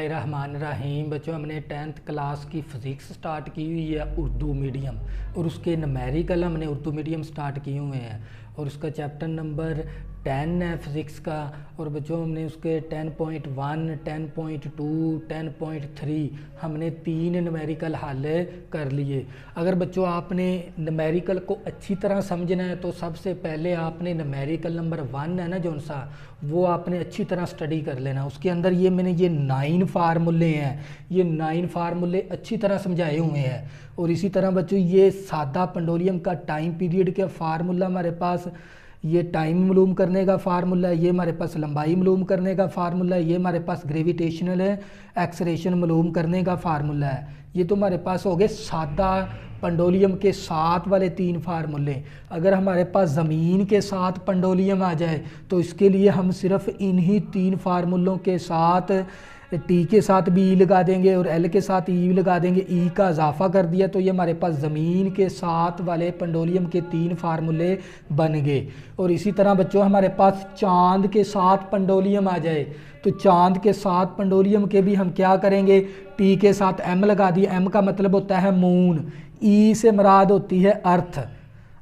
रहमान बच्चों, हमने 10th class की फ़िज़िक्स स्टार्ट की हुई है उर्दू मीडियम, और उसके न्यूमेरिकल हमने उर्दू मीडियम स्टार्ट किए हुए हैं और उसका चैप्टर नंबर 10 है फ़िज़िक्स का। और बच्चों हमने उसके 10.1, 10.2, 10.3 हमने 3 न्यूमेरिकल हल कर लिए। अगर बच्चों आपने न्यूमेरिकल को अच्छी तरह समझना है तो सबसे पहले आपने न्यूमेरिकल नंबर 1 है ना जौन सा, वो आपने अच्छी तरह स्टडी कर लेना। उसके अंदर मैंने ये 9 फार्मूले हैं, ये 9 फार्मूले अच्छी तरह समझाए हुए हैं। और इसी तरह बच्चों ये सादा पेंडुलम का टाइम पीरियड का फार्मूला हमारे पास, ये टाइम मालूम करने का फार्मूला है, ये हमारे पास लंबाई मालूम करने का फार्मूला है, ये हमारे पास ग्रेविटेशनल एक्सलेरेशन मालूम करने का फार्मूला है। ये तो हमारे पास हो गए सादा पेंडुलम के साथ वाले 3 फार्मूले। अगर हमारे पास ज़मीन के साथ पेंडुलम आ जाए तो इसके लिए हम सिर्फ इन्हीं 3 फार्मूलों के साथ टी के साथ भी ई लगा देंगे और एल के साथ ई लगा देंगे, ई का इजाफा कर दिया तो ये हमारे पास ज़मीन के साथ वाले पेंडुलम के 3 फार्मूले बन गए। और इसी तरह बच्चों हमारे पास चांद के साथ पेंडुलम आ जाए तो चांद के साथ पेंडुलम के भी हम क्या करेंगे, टी के साथ एम लगा दिए। एम का मतलब होता है मून, ई से मुराद होती है अर्थ,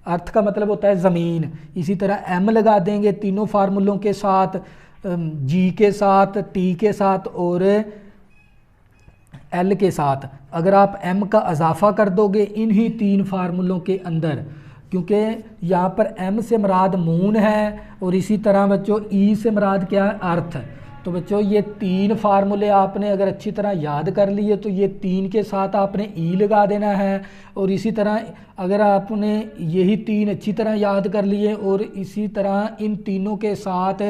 अर्थ का मतलब होता है ज़मीन। इसी तरह एम लगा देंगे तीनों फार्मूलों के साथ, जी के साथ, टी के साथ और एल के साथ। अगर आप एम का इजाफा कर दोगे इन्हीं 3 फार्मूलों के अंदर, क्योंकि यहाँ पर एम से मुराद मून है और इसी तरह बच्चों ई से मुराद क्या है, अर्थ। तो बच्चों ये 3 फार्मूले आपने अगर अच्छी तरह याद कर लिए तो ये 3 के साथ आपने ई लगा देना है। और इसी तरह अगर आपने यही 3 अच्छी तरह याद कर लिए और इसी तरह इन तीनों के साथ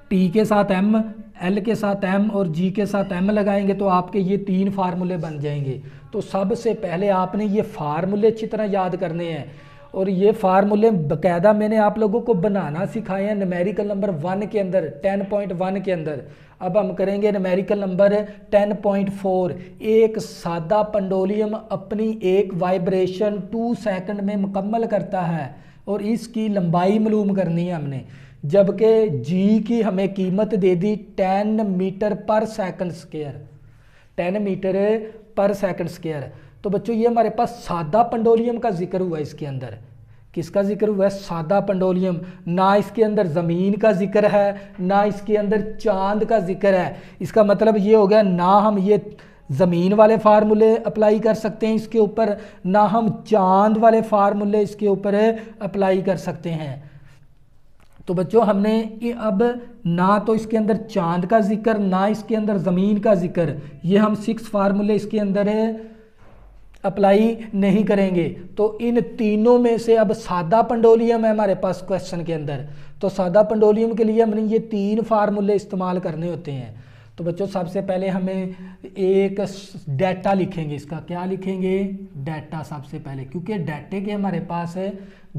टी के साथ एम, एल के साथ एम और जी के साथ एम लगाएंगे तो आपके ये 3 फार्मूले बन जाएंगे। तो सबसे पहले आपने ये फार्मूले अच्छी तरह याद करने हैं और ये फार्मूले बाकायदा मैंने आप लोगों को बनाना सिखाए हैं न्यूमेरिकल नंबर 1 के अंदर, 10.1 के अंदर। अब हम करेंगे न्यूमेरिकल नंबर 10.4। एक सादा पेंडुलम अपनी एक वाइब्रेशन 2 सेकंड में मुकम्मल करता है और इसकी लंबाई मालूम करनी है हमने, जबकि जी की हमें कीमत दे दी 10 मीटर पर सेकंड स्क्वायर, 10 मीटर पर सेकंड स्क्वायर। तो बच्चों ये हमारे पास सादा पेंडुलम का जिक्र हुआ है। इसके अंदर किसका जिक्र हुआ है, सादा पेंडुलम। ना इसके अंदर ज़मीन का जिक्र है ना इसके अंदर चांद का जिक्र है। इसका मतलब ये हो गया ना हम ये ज़मीन वाले फार्मूले अप्लाई कर सकते हैं इसके ऊपर, ना हम चांद वाले फार्मूले इसके ऊपर अप्लाई कर सकते हैं। तो बच्चों हमने अब ना तो इसके अंदर चांद का जिक्र ना इसके अंदर ज़मीन का जिक्र, ये हम 6 फार्मूले इसके अंदर अप्लाई नहीं करेंगे। तो इन तीनों में से अब सादा पेंडुलम है हमारे पास क्वेश्चन के अंदर, तो सादा पेंडुलम के लिए हमने ये 3 फार्मूले इस्तेमाल करने होते हैं। तो बच्चों सबसे पहले हमें एक डाटा लिखेंगे, इसका क्या लिखेंगे, डाटा सबसे पहले, क्योंकि डाटे के हमारे पास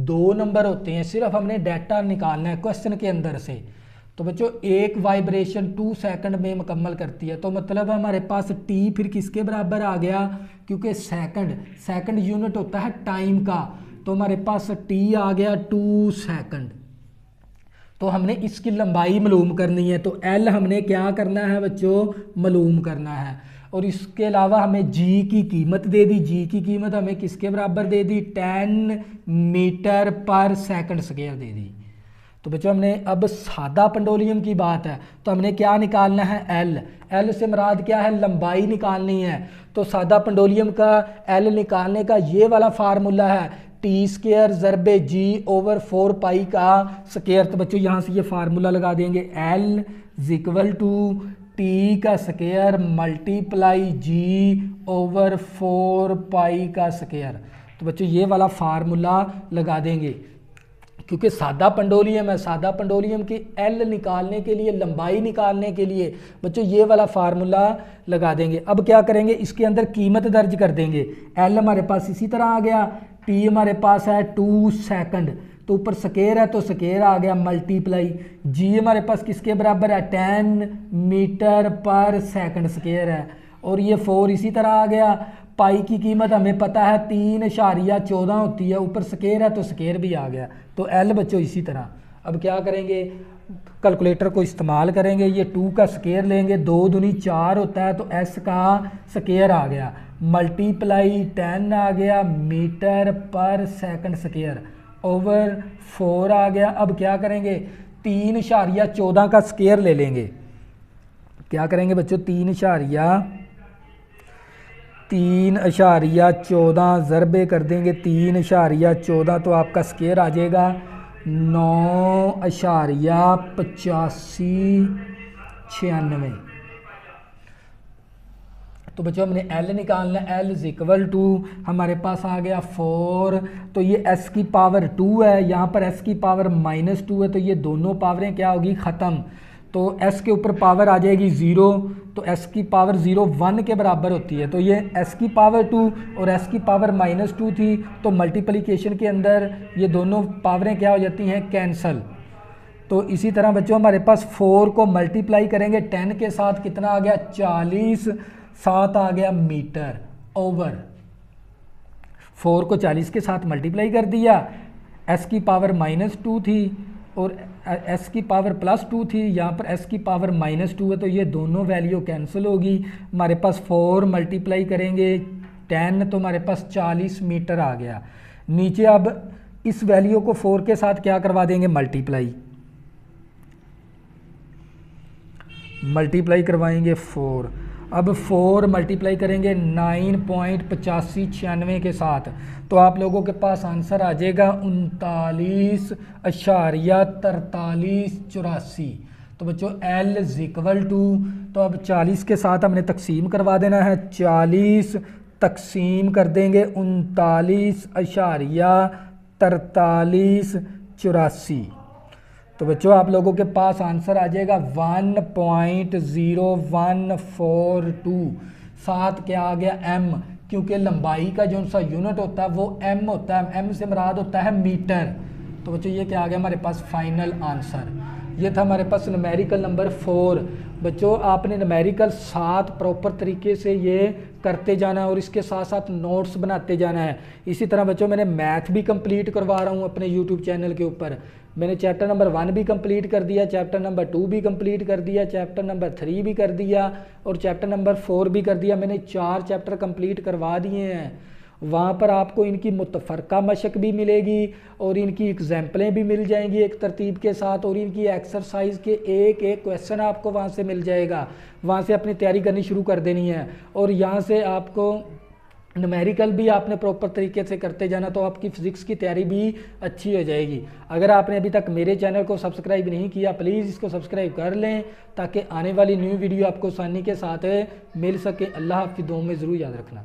2 नंबर होते हैं, सिर्फ हमने डाटा निकालना है क्वेश्चन के अंदर से। तो बच्चों एक वाइब्रेशन 2 सेकंड में मुकम्मल करती है, तो मतलब हमारे पास टी फिर किसके बराबर आ गया, क्योंकि सेकंड यूनिट होता है टाइम का, तो हमारे पास टी आ गया 2 सेकंड। तो हमने इसकी लंबाई मालूम करनी है, तो एल हमने क्या करना है बच्चों, मालूम करना है। और इसके अलावा हमें जी की कीमत दे दी, जी की कीमत हमें किसके बराबर दे दी, 10 मीटर पर सेकंड स्क्वायर दे दी। तो बच्चों हमने अब सादा पेंडुलम की बात है तो हमने क्या निकालना है, एल। एल से मुराद क्या है, लंबाई निकालनी है। तो सादा पेंडुलम का एल निकालने का ये वाला फार्मूला है, टी स्क्वायर ज़रबे जी ओवर 4 पाई का स्क्वायर। तो बच्चों यहाँ से ये फार्मूला लगा देंगे, L is equal to T का square multiply g over 4 pi का स्क्वायर। तो बच्चों ये वाला फार्मूला लगा देंगे, क्योंकि सादा पेंडुलम है, सादा पेंडुलम की एल निकालने के लिए, लंबाई निकालने के लिए बच्चों ये वाला फार्मूला लगा देंगे। अब क्या करेंगे, इसके अंदर कीमत दर्ज कर देंगे। एल हमारे पास इसी तरह आ गया, टी हमारे पास है 2 सेकंड, तो ऊपर स्क्वायर है तो स्क्वायर आ गया मल्टीप्लाई, जी हमारे पास किसके बराबर है, 10 मीटर पर सेकंड स्क्वायर है, और ये 4 इसी तरह आ गया। पाई की कीमत हमें पता है 3.14 होती है, ऊपर स्क्वायर है तो स्क्वायर भी आ गया, तो एल बच्चों इसी तरह। अब क्या करेंगे, कैलकुलेटर को इस्तेमाल करेंगे। ये 2 का स्केयर लेंगे, 2 दूनी 4 होता है तो s का स्केयर आ गया, मल्टीप्लाई 10 आ गया मीटर पर सेकंड स्केयर ओवर 4 आ गया। अब क्या करेंगे, 3.14 का स्केयर ले लेंगे। क्या करेंगे बच्चों, 3.14 ज़रबे कर देंगे 3.14 तो आपका स्केयर आ जाएगा 9.8596। तो बच्चों हमने L निकालना है, L इज इक्वल टू हमारे पास आ गया 4, तो ये S की पावर 2 है, यहाँ पर S की पावर -2 है, तो ये दोनों पावरें क्या होगी, ख़त्म। तो S के ऊपर पावर आ जाएगी 0, तो S की पावर 0 1 के बराबर होती है, तो ये S की पावर 2 और S की पावर -2 थी, तो मल्टीप्लिकेशन के अंदर ये दोनों पावरें क्या हो जाती हैं, कैंसल। तो इसी तरह बच्चों हमारे पास 4 को मल्टीप्लाई करेंगे 10 के साथ, कितना आ गया 40, 7 आ गया मीटर ओवर। 4 को 40 के साथ मल्टीप्लाई कर दिया, S की पावर -2 थी और S की पावर +2 थी, यहाँ पर S की पावर -2 है, तो ये दोनों वैल्यू कैंसिल होगी। हमारे पास 4 मल्टीप्लाई करेंगे 10 तो हमारे पास 40 मीटर आ गया। नीचे अब इस वैल्यू को 4 के साथ क्या करवा देंगे, मल्टीप्लाई करवाएंगे 4। अब 4 मल्टीप्लाई करेंगे 9.8596 के साथ, तो आप लोगों के पास आंसर आ जाएगा 39.4384। तो बच्चों L इज इक्वल टू, तो अब 40 के साथ हमने तकसीम करवा देना है, 40 तकसीम कर देंगे 39.4384। तो बच्चों आप लोगों के पास आंसर आ जाएगा 1.0142। साथ क्या आ गया, m, क्योंकि लंबाई का जो सा यूनिट होता है वो m होता है, m से मुराद होता है मीटर। तो बच्चों ये क्या आ गया हमारे पास फाइनल आंसर। ये था हमारे पास न्यूमेरिकल नंबर 4। बच्चों आपने न्यूमेरिकल 7 प्रॉपर तरीके से ये करते जाना है और इसके साथ साथ नोट्स बनाते जाना है। इसी तरह बच्चों मैंने मैथ भी कंप्लीट करवा रहा हूँ अपने यूट्यूब चैनल के ऊपर। मैंने चैप्टर नंबर 1 भी कंप्लीट कर दिया, चैप्टर नंबर 2 भी कंप्लीट कर दिया, चैप्टर नंबर 3 भी कर दिया और चैप्टर नंबर 4 भी कर दिया। मैंने 4 चैप्टर कंप्लीट करवा दिए हैं। वहाँ पर आपको इनकी मुतफ़रका मशक भी मिलेगी और इनकी एग्जाम्पलें भी मिल जाएंगी एक तरतीब के साथ, और इनकी एक्सरसाइज के एक एक क्वेश्चन आपको वहाँ से मिल जाएगा। वहाँ से अपनी तैयारी करनी शुरू कर देनी है और यहाँ से आपको न्यूमेरिकल भी आपने प्रॉपर तरीके से करते जाना, तो आपकी फ़िज़िक्स की तैयारी भी अच्छी हो जाएगी। अगर आपने अभी तक मेरे चैनल को सब्सक्राइब नहीं किया, प्लीज़ इसको सब्सक्राइब कर लें ताकि आने वाली न्यू वीडियो आपको आसानी के साथ मिल सके। अल्लाह हाफ़िज़, दुआ में ज़रूर याद रखना।